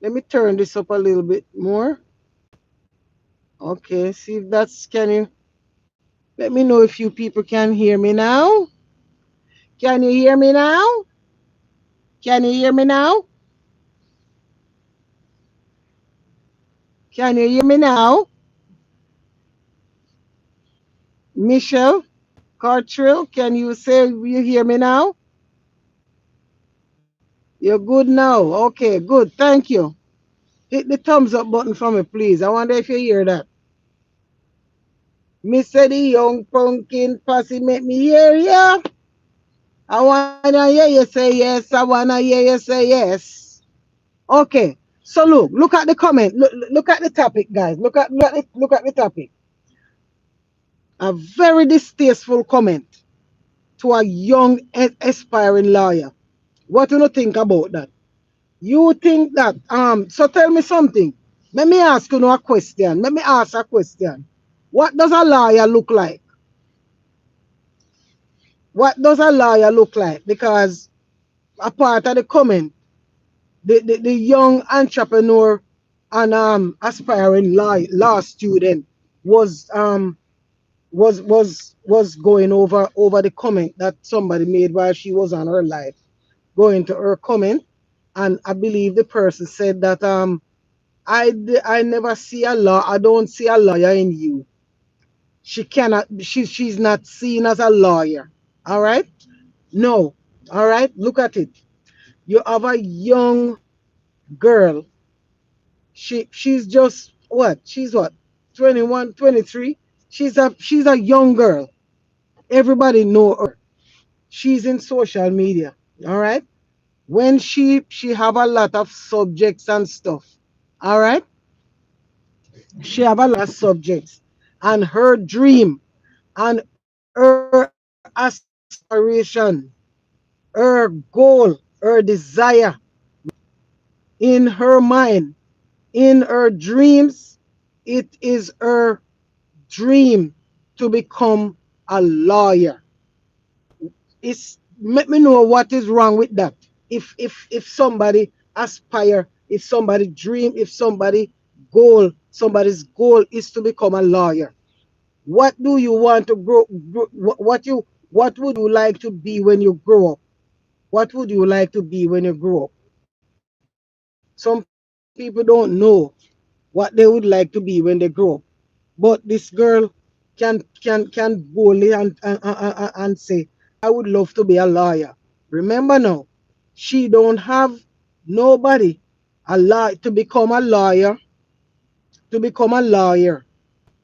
Let me turn this up a little bit more. Okay, see if that's, can you let me know if you people can hear me now? Can you hear me now? Can you hear me now? Can you hear me now? Michelle Cartrill, can you say you hear me now? You're good now. Okay, good. Thank you. Hit the thumbs up button for me, please. I wonder if you hear that. Mr. The Young Pumpkin Posse make me hear ya. I wanna hear you say yes. I wanna hear you say yes. Okay. So look at the comment. Look at the topic, guys. Look at the topic. A very distasteful comment to a young aspiring lawyer. What do you think about that? You think that so tell me something. Let me ask you a question. Let me ask a question. What does a lawyer look like? What does a lawyer look like? Because a part of the comment, the young entrepreneur and aspiring law student was was going over the comment that somebody made while she was on her live, going to her comment, and I believe the person said that I never see a law. I don't see a lawyer in you. She cannot. She's not seen as a lawyer. All right. No. All right. Look at it. You have a young girl. She's just what? She's what? 21, 23. She's a young girl. Everybody know her. She's in social media. All right. When she have a lot of subjects and stuff. All right. She have a lot of subjects, and her dream and her aspiration, her goal, her desire in her mind, in her dreams, it is her dream to become a lawyer. It's let me know what is wrong with that. If somebody aspire, if somebody dream, if somebody's goal is to become a lawyer. What do you want to what would you like to be when you grow up? What would you like to be when you grow up? Some people don't know what they would like to be when they grow up. But this girl can boldly and say, I would love to be a lawyer. Remember now, she don't have nobody to become a lawyer, to become a lawyer.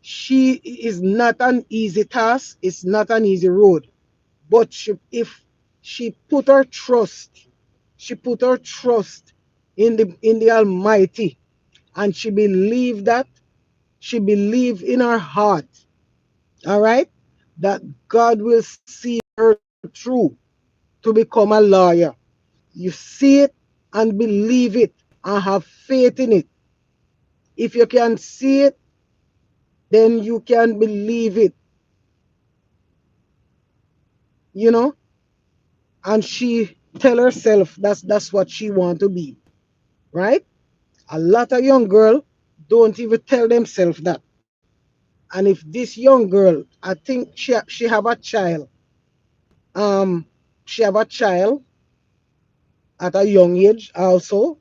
She is not an easy task, it's not an easy road. But if she put her trust, she put her trust in the Almighty, and she believed that, she believed in her heart, all right, that God will see her through to become a lawyer. You see it and believe it and have faith in it. If you can see it, then you can believe it, you know. And she tell herself that's what she want to be, right? A lot of young girl don't even tell themselves that. And if this young girl, I think she have a child, um, she have a child at a young age also.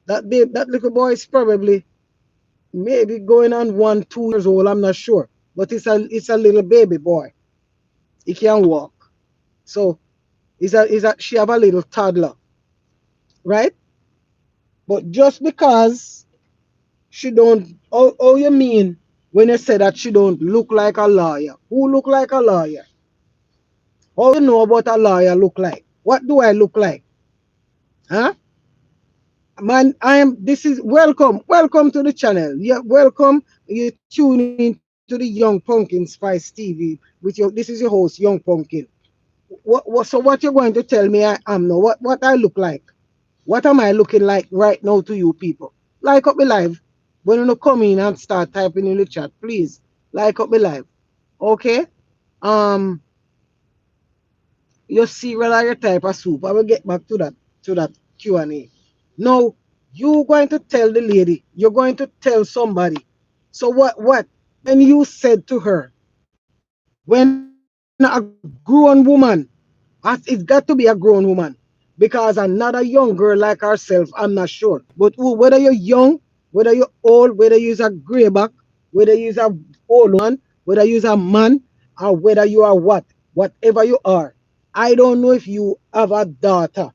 That little boy is probably maybe going on 1, 2 years old. I'm not sure, but it's a little baby boy. He can walk, so she have a little toddler, right? But just because she don't, oh you mean when you say that she don't look like a lawyer? Who look like a lawyer? How you know about a lawyer look like? What do I look like? Huh? Man, this is welcome to the channel. Yeah, welcome. You tune into the Young Pumpkin Spice TV with your, this is your host, Young Pumpkin. So what you're going to tell me I am now? What I look like? What am I looking like right now to you people? Like up my live. When you come in and start typing in the chat, please like up my live. Okay? Um, your cereal or your type of soup. I will get back to that Q&A. Now, You going to tell the lady, you're going to tell somebody. So what? When you said to her, when a grown woman, it's got to be a grown woman, because another young girl like herself, I'm not sure. But whether you're young, whether you're old, whether you're a grayback, whether you're a old woman, whether you're a man, or whether you are what, whatever you are, I don't know if you have a daughter.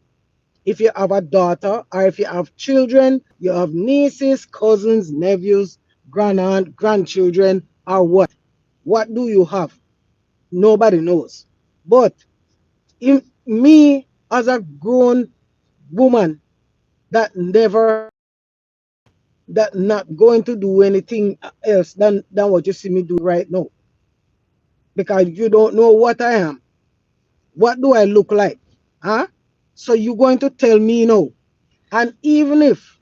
If you have a daughter, or if you have children, you have nieces, cousins, nephews, grandaunt, grandchildren, or what? What do you have? Nobody knows. But in me as a grown woman that never, that not going to do anything else than what you see me do right now, because you don't know what I am. What do I look like? Huh? So you're going to tell me no. And even if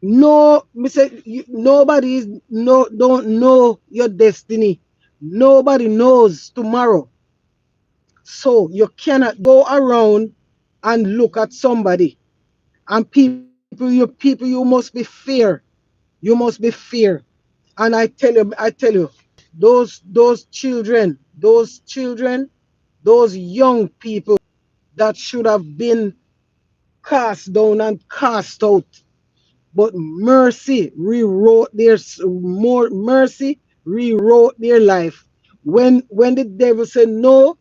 no, me say nobody is, no, don't know your destiny. Nobody knows tomorrow. So you cannot go around and look at somebody, and people you must be fear. You must be fear. And I tell you, those children, those young people that should have been cast down and cast out. But mercy rewrote their life. When the devil said no,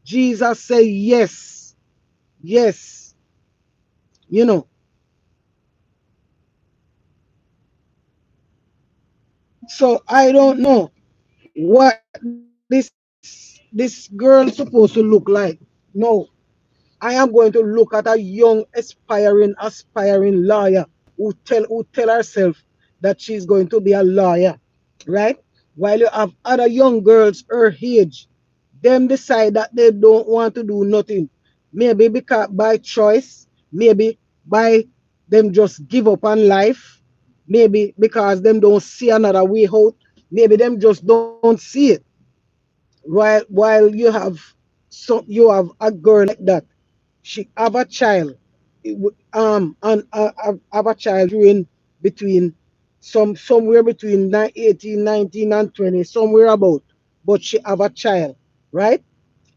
Jesus said yes. Yes. You know. So I don't know what this girl supposed to look like. No, I am going to look at a young aspiring lawyer who tell herself that she's going to be a lawyer, right? While you have other young girls her age, them decide that they don't want to do nothing. Maybe because by choice, maybe by them just give up on life, maybe because them don't see another way out, maybe them just don't see it. While you have a girl like that, she have a child, and have a child during between somewhere between 18, 19 and 20, somewhere about, but she have a child, right?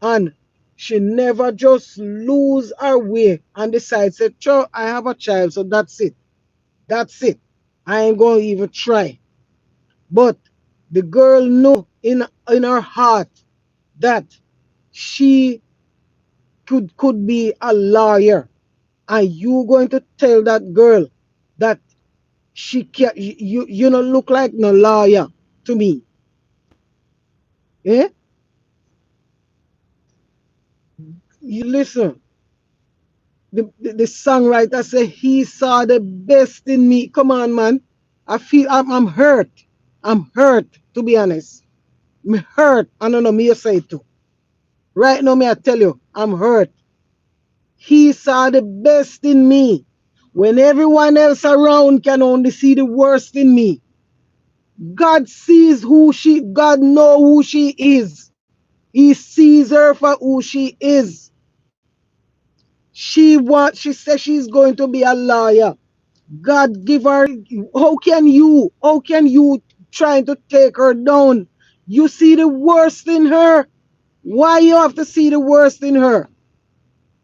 And she never just lose her way and decide, say, sure, I have a child, so that's it, I ain't gonna even try. But the girl know in her heart that she could be a lawyer, and you going to tell that girl that she can, you don't look like no lawyer to me. Eh? You listen, the songwriter say he saw the best in me. Come on, man. I'm hurt. I'm hurt, to be honest. Me hurt. I don't know me you say it too. Right now, me I tell you, I'm hurt. He saw the best in me when everyone else around can only see the worst in me. God know who she is. He sees her for who she is. She says she's going to be a lawyer. God give her, how can you trying to take her down? You see the worst in her. Why you have to see the worst in her?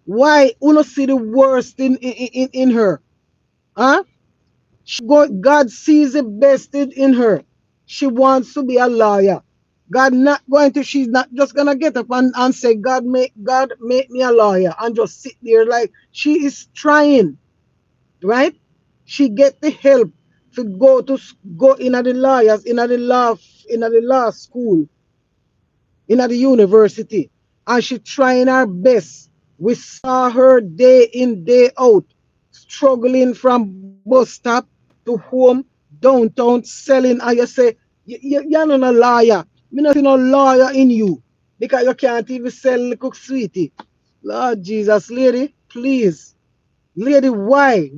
Why you not see the worst in her? Huh? God sees the best in her. She wants to be a lawyer. She's not just gonna get up and say, God make me a lawyer and just sit there. Like, she is trying, right? She get the help to go in at the lawyers, in at the law school, in at the university, and she trying her best. We saw her day in, day out, struggling from bus stop to home, downtown, selling. And you say, you're not a lawyer. Me not see no lawyer in you, because you can't even sell little sweetie. Lord Jesus, lady, please. Lady, why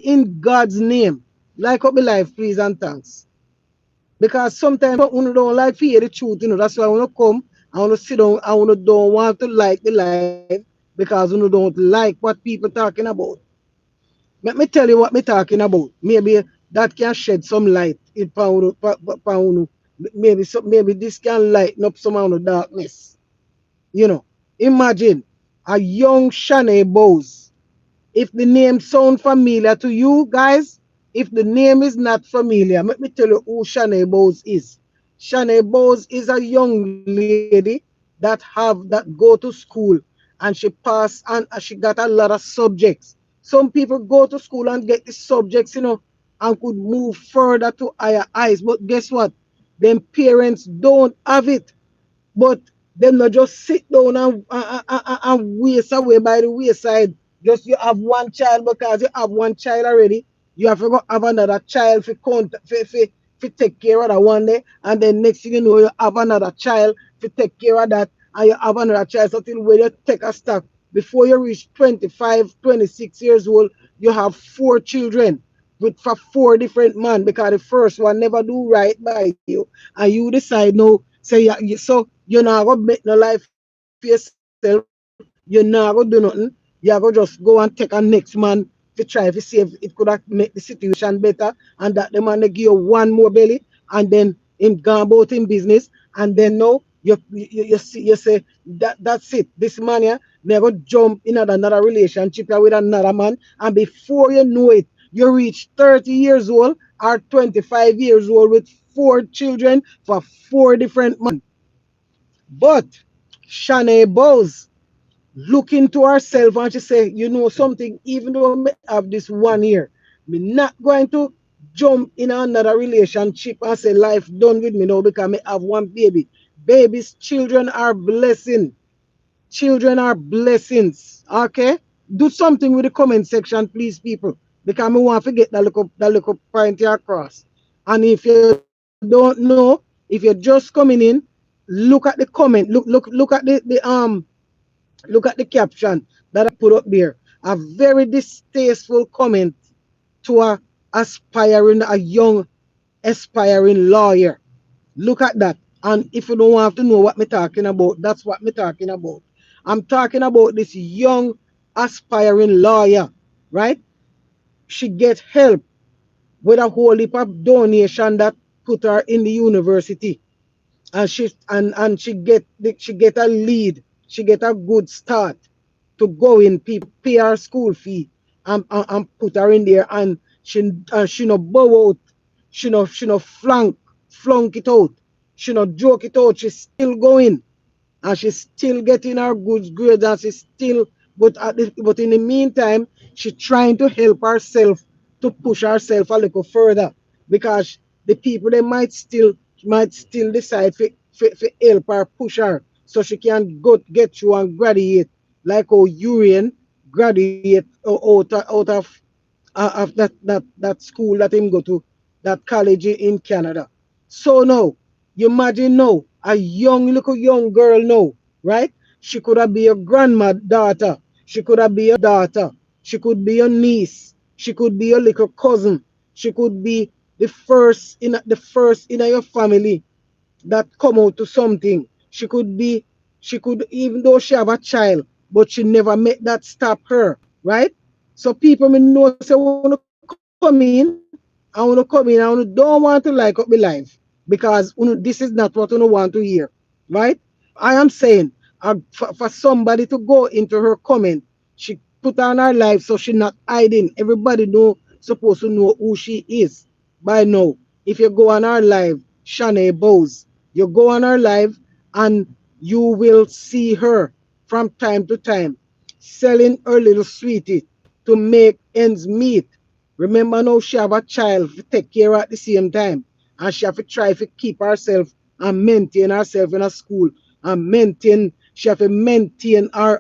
in God's name? Like up my life, please and thanks. Because sometimes when don't like to hear the truth, that's why I want to come, I want to sit down, I want to don't want to like the life, because when don't like what people talking about. Let me tell you what me talking about. Maybe that can shed some light in pound. Maybe this can lighten up some of the darkness. You know, imagine a young Shanae Bowes. If the name sound familiar to you guys, if the name is not familiar, let me tell you who Shanae Bowes is. Shanae Bowes is a young lady that go to school and she pass and she got a lot of subjects. Some people go to school and get the subjects, and could move further to higher eyes. But guess what? Them parents don't have it. But them not just sit down and waste away by the wayside. Just you have one child because you have one child already. You have to go have another child for take care of that one day. And then next thing you know, you have another child to take care of that. And you have another child. So till when you take a stock, before you reach 25, 26 years old, you have four children with for four different men because the first one never do right by you and you decide no say so you're not gonna make no life for yourself, you're not gonna do nothing, you're gonna just go and take a next man to try to see if it could have make the situation better and that the man they give you one more belly and then him gone about in business and then no you say that's it. This man here never jump in another relationship with another man and before you know it you reach 30 years old or 25 years old with four children for four different men. But Shanae Bowes look into herself and she say, you know something, even though I have this 1 year, me not going to jump in another relationship and say life done with me now because me have one baby. Babies, children are blessing. Children are blessings. Okay? Do something with the comment section, please, people. Because I want to get that little point here across. And if you don't know, if you're just coming in, look at the comment. Look at the caption that I put up there. A very distasteful comment to a young aspiring lawyer. Look at that. And if you don't want to know what I'm talking about, that's what I'm talking about. I'm talking about this young aspiring lawyer, right? She get help with a whole heap of donation that put her in the university. And she get a lead. She get a good start to go in. People pay her school fee and put her in there, and she no bow out. She no flunk it out. She no joke it out. She's still going and she's still getting her good grades and she's still but in the meantime she's trying to help herself to push herself a little further because the people they might still decide to help her push her so she can go get through and graduate like how Urian graduate out of that school that him go to, that college in Canada. So now, you imagine now, a little young girl now, right? She could have be your grandma daughter, she could have be your daughter, she could be your niece, she could be your little cousin, she could be the first in your family that come out to something. She could, even though she have a child, but she never make that stop her, right? So people may know say wanna come in, I wanna come in, I wanna don't want to like up my life because this is not what I want to hear, right? I am saying for somebody to go into her comment, she put on her life so she not hiding. Everybody know supposed to know who she is by now. If you go on her live, Shanae Bowes, you go on her live and you will see her from time to time selling her little sweetie to make ends meet. Remember now she have a child to take care of at the same time. And she have to try to keep herself and maintain herself in a school and she have to maintain her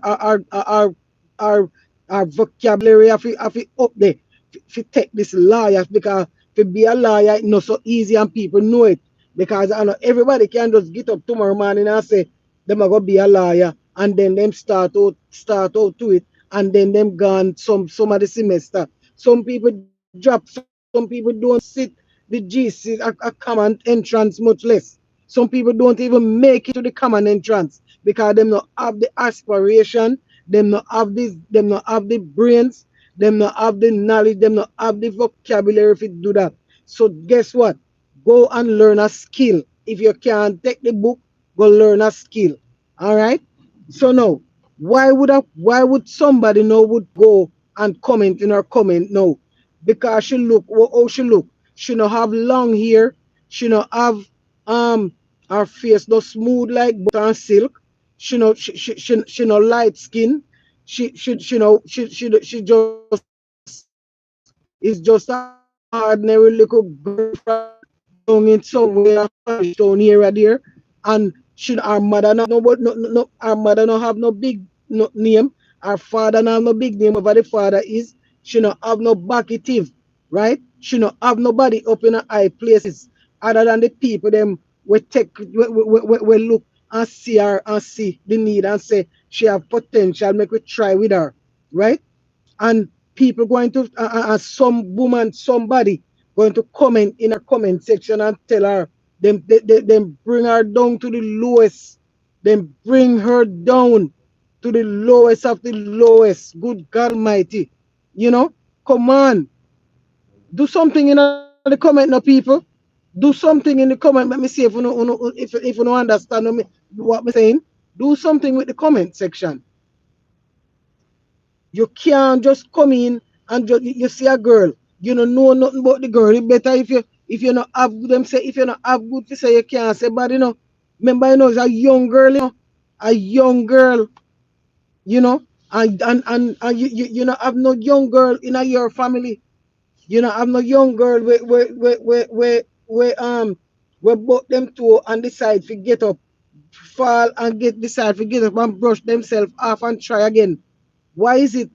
vocabulary of it up there to take this lawyer because to be a lawyer it's not so easy and people know it because I know everybody can just get up tomorrow morning and say them are gonna be a lawyer and then them start out to it and then them gone some of the semester. Some people drop, some people don't even sit the GC a common entrance much less. Some people don't even make it to the common entrance because them not have the aspiration, them not have the brains, them not have the knowledge, them not have the vocabulary if it do that. So guess what? Go and learn a skill. If you can't take the book, go learn a skill. All right. So now, why would somebody now would go and comment in her comment now? Because she look how she look. She no have long hair. She no have um her face no smooth like butter and silk. She no light skin. She just is just a ordinary little girl from down in somewhere college town here or there, and she our mother not have no our mother no have no big no name. Our father no have no big name. Whoever the father is, she no have no backy teeth, right? She no have nobody up in her high places other than the people them we take we look and see her and see the need and say she have potential. Make we try with her, right? And people going to some woman somebody going to comment in a comment section and tell her them bring her down to the lowest, then bring her down to the lowest of the lowest. Good God Almighty, you know, come on, do something in the comment now, people. Do something in the comment. Let me see if you don't understand what I'm saying. Do something with the comment section. You can't just come in and just you see a girl, you don't know nothing about the girl. It better if you not have them say if you not have good to say you can't say bad, you know. Remember, you know, it's a young girl, you know, a young girl, you know, and you not have no young girl in your family. You know, have no young girl where both them two and decide to get up, fall and get decide to get up and brush themselves off and try again. Why is it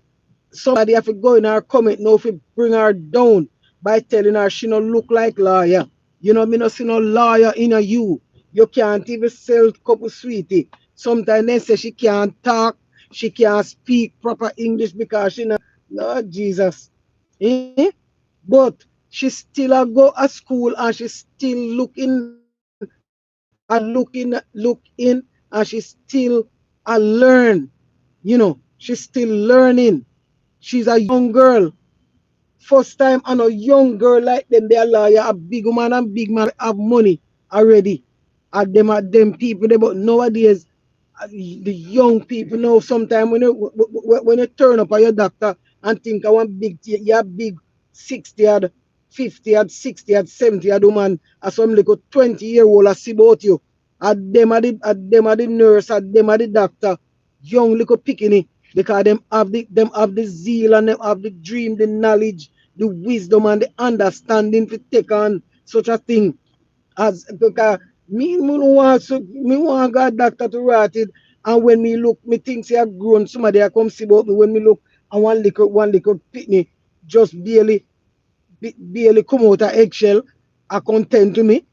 somebody have to go in her comment now if bring her down by telling her she no look like lawyer? You know, me no see no lawyer in a you. You can't even sell couple sweetie. Sometimes they say she can't talk, she can't speak proper English because she not, Lord Jesus. Eh? But she still a go at school and she still look in and she still a learn. You know, she's still learning. She's a young girl. First time and a young girl like them, they are lawyer, a big woman and big man have money already. At them people, they, but nowadays the young people know sometimes when you turn up at your doctor and think I want big, you big 60 or 50 or 60 or 70 or woman or some little 20-year-old I see about you. At them are the nurse, at them are the doctor, young little picking because them have the zeal and them have the dream, the knowledge, the wisdom and the understanding to take on such a thing as because me no want so me want God doctor to write it and when me look me think say I grown somebody I come see about me when me look and one little pitney just barely come out of eggshell I content to me,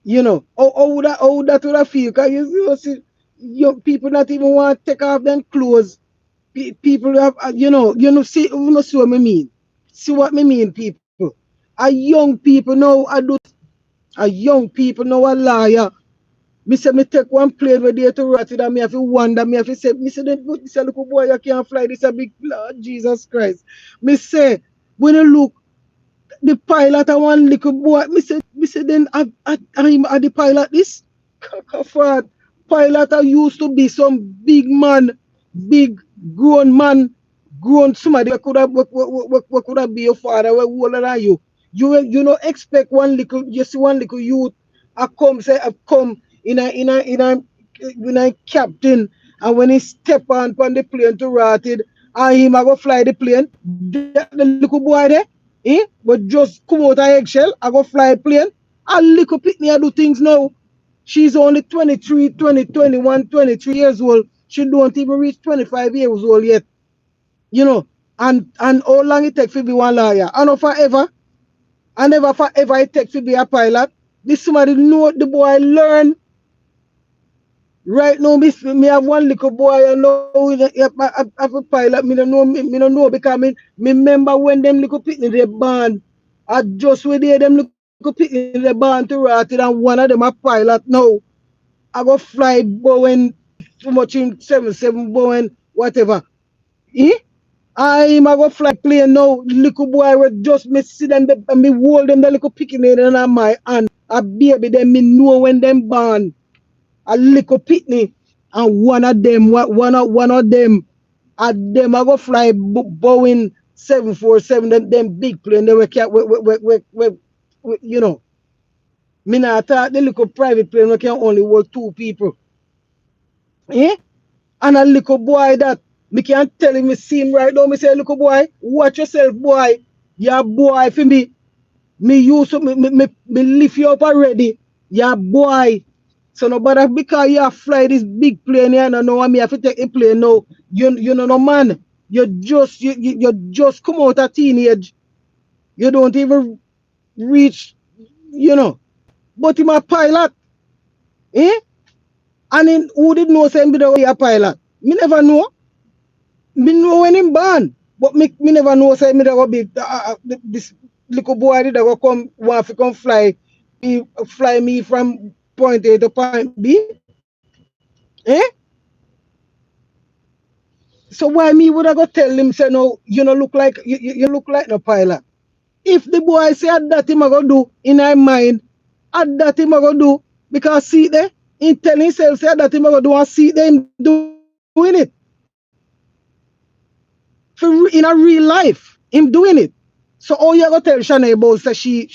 you know, how that would I feel because you see young people not even want to take off them clothes. People have you know see what me mean, see what me mean people, a young people now I do, a young people now a liar. Me say me take one plane where they to rat it and me have to wonder, me have to say, me say, this a little boy you can't fly, this a big Lord Jesus Christ. Me say, when you look, the pilot and one little boy, me say then I'm the pilot this? Kakafat. Pilot I used to be some big man, big grown man, grown somebody what could have be your father, what older than you. You know expect one little you see one little youth I come say I come in a captain and when he step on the plane to rot it and him I go fly the plane, the little boy there, but just come out of eggshell, I go fly a plane. A little pick me I do things now. She's only 23, 20, 21, 23 years old. She don't even reach 25 years old yet. You know, and how long it take to be one lawyer? I know forever. I never forever it take to be a pilot. This somebody know the boy learn. Right now, me have one little boy I know have a pilot. Me don't know because me remember when them little picnic they born. I just with them little picnic they born to rot it and one of them a pilot now. I go fly Boeing too much in 77 Boeing whatever. Eh? I'm a go fly plane now. Little boy will just me see them and me hold them the little picking in my hand. A baby them me know when them born. A little pitney. And one of them I go fly Boeing 747 them big plane they were you know. Me not thought the little private plane we can only hold two people. Eh? And a little boy that me can tell him me see him right now. Me say, little boy, watch yourself, boy. You're boy for me. Me used to me lift you up already. You're boy. So nobody because you fly this big plane here and know me have to take a plane now. You know no man. You just come out of teenage. You don't even reach, you know. But him a pilot. Eh? And in, who did know say him be a pilot? Me never know. Me know when him born. But me never know say me that go be this little boy that go come want to come fly me from point A to point B. Eh? So why me would I go tell him say no, you know look like you look like no pilot. If the boy say that him a go do in my mind, that him a go do because see there, he tell himself say that him a go do and see them doing it. For in a real life, him doing it. So all you gonna tell Shanae about say she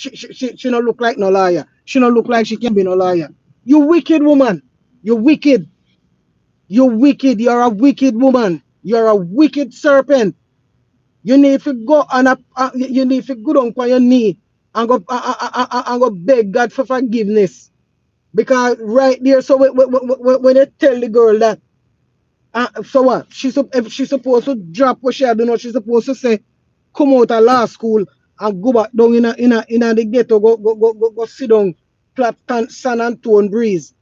don't look like no liar. She don't look like she can be no liar. You wicked woman. You wicked. You wicked. You're a wicked woman. You're a wicked serpent. You need to go and you need to go down on your knee and go beg God for forgiveness. Because right there, so when they tell the girl that, so what? If she's supposed to drop what she had done, she's supposed to say, come out of law school and go back down in the ghetto, go sit down, clap San Antonio breeze.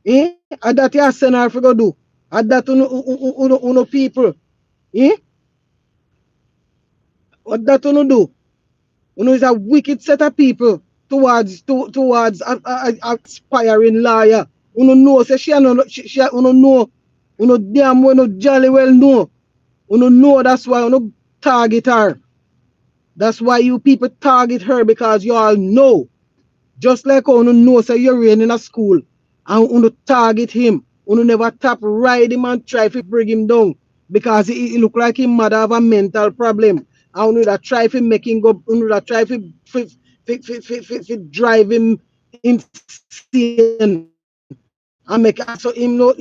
Eh? And that you send her to go do. And that uno people. Eh? What that uno do? Uno is a wicked set of people towards aspiring liar. Uno know say she uno know. Uno damn well no jolly well know. Uno know that's why uno target her. That's why you people target her because you all know. Just like how you know say you're in a school and you target him. You never tap ride him and try to bring him down because he look like he might have a mental problem. And you try to make him go, you try to drive him insane and make so him not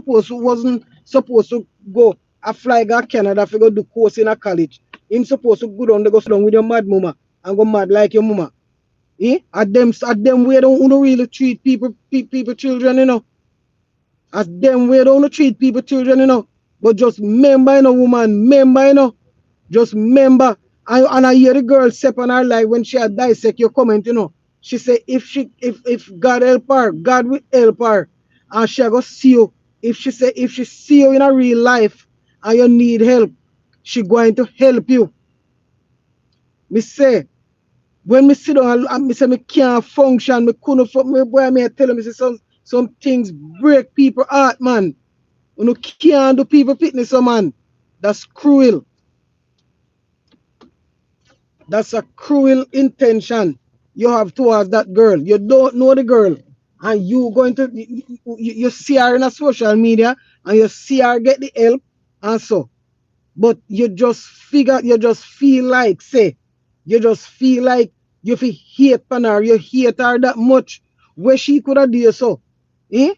wasn't supposed to go a fly go Canada to go do course in a college. Him supposed to go down to go sit down with your mad mama and go mad like your mama. Eh? At them way don't really treat people children, you know. As them way don't treat people children, you know. But just remember, you know, woman, remember, you know. Just remember. And I hear the girl step on her life when she had dissect your comment, you know. She say if God help her, God will help her. And she go see you. If she see you in a real life and you need help, she going to help you. Me say when me sit down and me say me can't function, me couldn't me boy me tell me say some things break people heart, man. You can't do people fitness, so man. That's cruel. That's a cruel intention you have towards that girl. You don't know the girl, and you going to you see her in a social media, and you see her get the help, and so. But you just feel like, say, you just feel like you feel hate on her, you hate her that much. Where she could have do you so. Eh?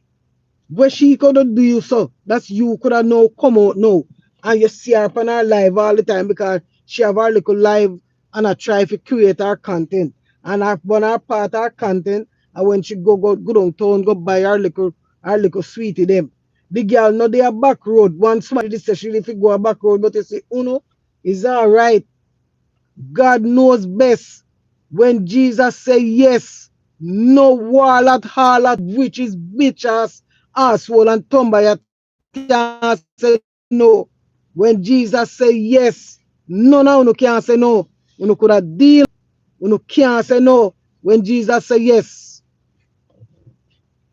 Where she could have do you so. That's you could have now come out now. And you see her on her live all the time because she have her little live and I try to create her content. And I run her part her content and when she go downtown, go buy her little sweetie them. The girl know they are back road. One somebody say she if go a back road, but you say, Uno, is alright. God knows best. When Jesus say yes, no wall at all at witches, bitches, asshole and tumba can say no. When Jesus say yes, none of you can say no. You could have deal, you can't say no. When Jesus say yes,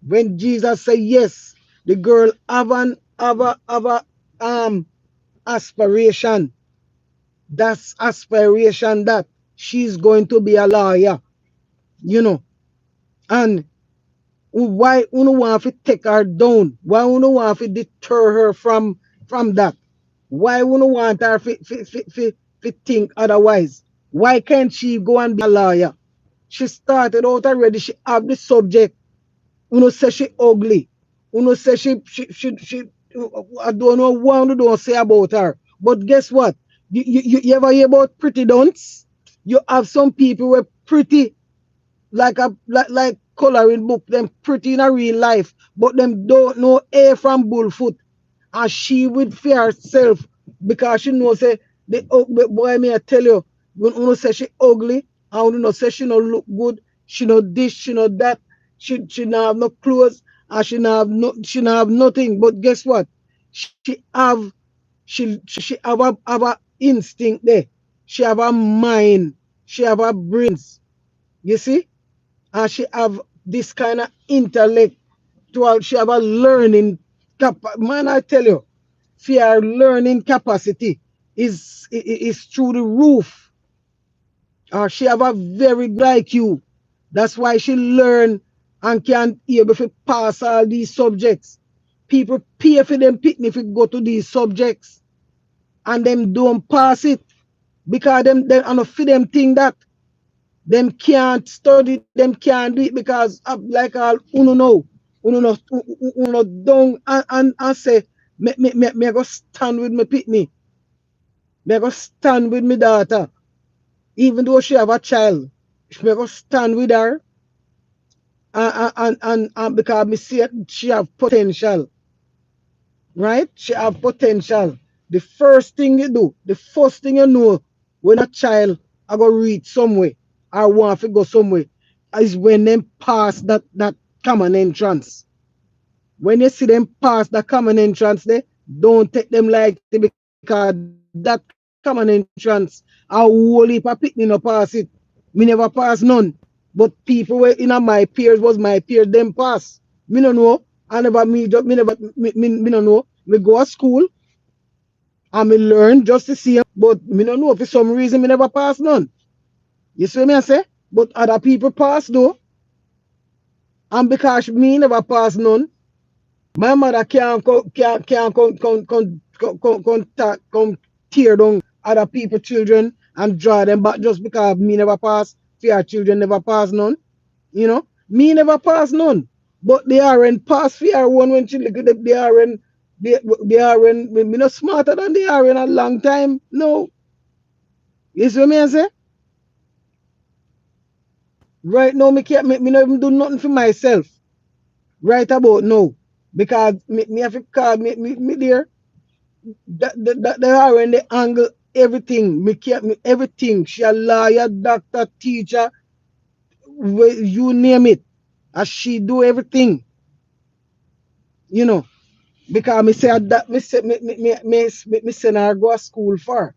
when Jesus say yes, the girl have a aspiration. That's aspiration that she's going to be a lawyer, you know. And why uno want to take her down? Why uno want to deter her from that? Why uno want her to think otherwise? Why can't she go and be a lawyer? She started out already. She have the subject. Uno say she ugly. Uno say she I don't know what uno don't say about her. But guess what? You ever hear about pretty dunce? You have some people who are pretty like coloring book, them pretty in a real life, but them don't know A from bullfoot. And she would fear herself because she knows say the boy may I tell you, when uno say she ugly and uno say she no look good, she no this, she no that, she not have no clothes and she not have nothing. But guess what? She have she have a instinct there. She have a mind. She have a brains. You see? And she have this kind of intellect. She have a learning man, I tell you, fear learning capacity is through the roof. She have a very good IQ. That's why she learn and can able to pass all these subjects. People pay for them pitney if you go to these subjects and them don't pass it because them and for them think that them can't study, them can't do it because like all uno don't and say me go stand with me pitney, me go stand with me daughter, even though she have a child, me go stand with her and because me see she have potential, right? She have potential. The first thing you do, the first thing you know when a child I go reach somewhere or want to go somewhere is when them pass that common entrance. When you see them pass the common entrance there, don't take them lightly because that common entrance, a whole heap of people no pass it. Me never pass none. But people were in my peers was my peers, them pass. Me no know. I never me no know. Me go to school and me learn just to see them, but me no know for some reason me never pass none. You see me I say? But other people pass though. And because me never pass none, my mother can't come tear down other people children and draw them back just because me never pass. Fear children never pass none. You know, me never pass none. But they are in pass fear one when she look at them, they are in me not smarter than they are in a long time. No. You see what I say? Right now me can't me not even do nothing for myself. Right about now. Because me have to call me there. That they are in the angle everything. Me everything. She a lawyer, doctor, teacher, you name it. As she do everything. You know. Because me say that me send her go to school for.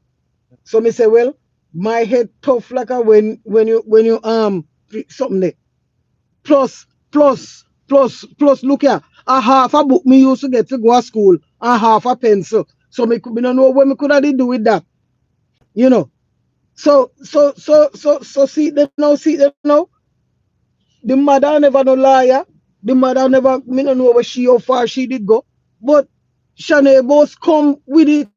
So me say, well, my head tough like a when you something there. Plus, look here. A half a book me used to get to go to school, and half a pencil. So me don't know what me could have do with that. You know. So see them now. The mother never no liar. The mother never me don't know where she how far she did go. But Shanae both come with it.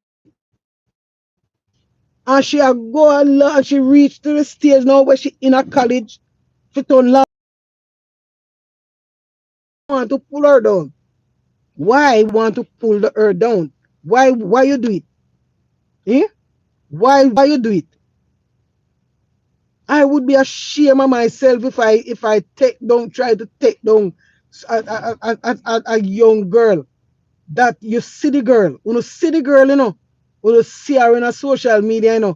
And she a go and learn, and she reached to the stage now where she in a college to turn want to pull her down. Why want to pull her down? Why you do it? Eh? Why you do it? I would be ashamed of myself if I try to take down a young girl. That you see the girl, you know, see the girl, you see her in a social media, and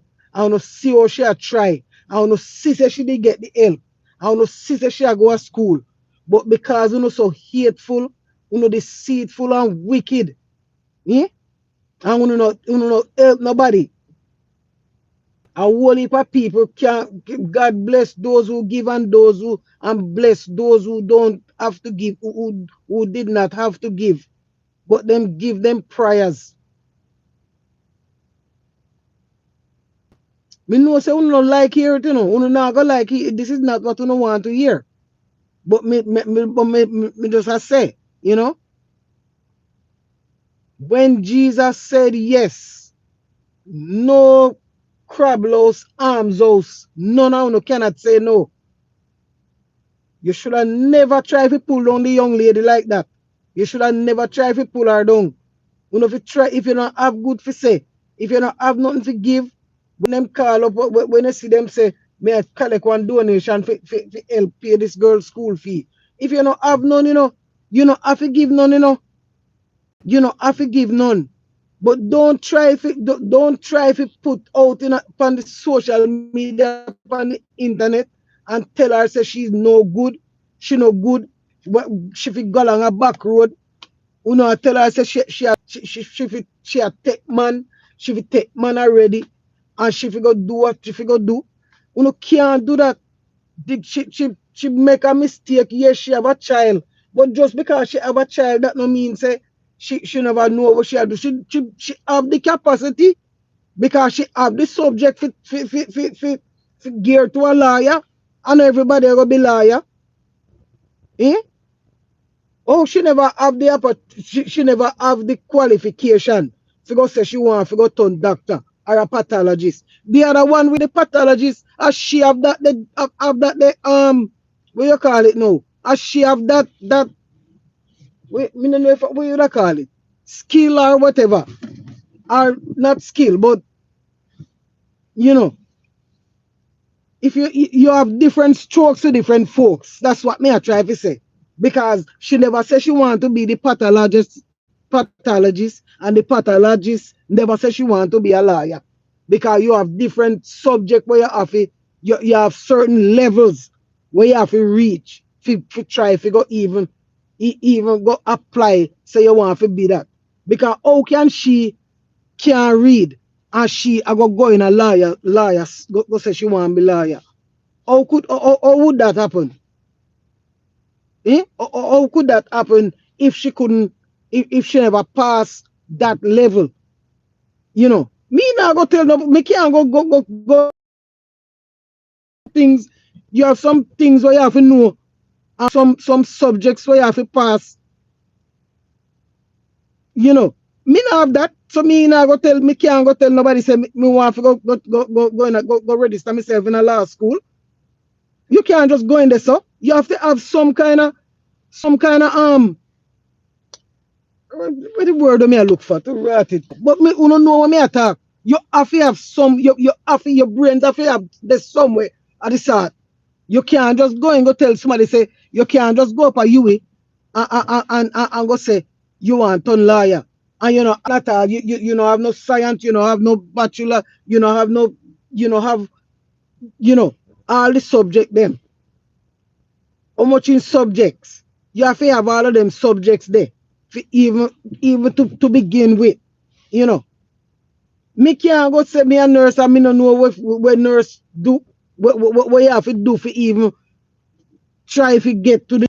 you see how she a try, and you see say she did get the help, and you see say she a go to school, but because so hateful, deceitful and wicked, eh? And not help nobody. A whole heap of people can God bless those who give and those who and bless those who don't have to give, who did not have to give, but them give them prayers. Me know say you don't like hear it, you know. You not go like it. This is not what you want to hear. But me just a say, you know, when Jesus said yes, no crab house, arms house, none of you cannot say no. You should have never tried to pull down the young lady like that. You should have never tried to pull her down. You know, if you try, if you don't have good to say, if you don't have nothing to give, when them call up, when you see them say, may I collect one donation for help pay this girl's school fee. If you don't have none, you don't have to give none, you don't have to give none. But don't try to put out on the social media, on the internet, and tell her say she's no good, she no good. She fi go along a back road. I tell her say she a take man, she fi take man already, and she fi go do what she fi go do. Can't do that. She make a mistake. Yes, she have a child, but just because she have a child, that no mean say she never know what she have do. She have the capacity because she have the subject for gear to a lawyer, and everybody will be lawyer. Eh? Oh, she never have the she never have the qualification to go say she want to go turn doctor or a pathologist. The other one with the pathologist, as she have that have that the what you call it now? As she have that me don't know if what you call it, skill or whatever, or not skill, but you know, if you have different strokes to different folks, that's what me I try to say. Because she never said she want to be the pathologist, and the pathologist never said she want to be a lawyer. Because you have different subject where you have certain levels where you have to reach to try to go even go apply say you want to be that. Because how can she can't read and she I go in a lawyer go say she want to be lawyer? How would that happen? How could that happen if she couldn't, if she never passed that level? Me now go tell no, me can't go things. You have some things where you have to know, and some subjects where you have to pass. Me not have that, so me now me can't go tell nobody say me want to go register myself in a law school. You can't just go in there, so you have to have some kind of what the word me I look for to write it. But me you don't know what me attack. You have to have some you have to, your brains have to have this somewhere at the start. You can't just go and go tell somebody say you can't just go up a UE and go say you want to turn lawyer. And at all, you don't have no science, you don't have no bachelor, you don't have no you don't have you know all the subject them. How much in subjects? You have to have all of them subjects there. For even to begin with. You know. Me can't go say me a nurse and me no know what nurse do. What you have to do for even try to get to the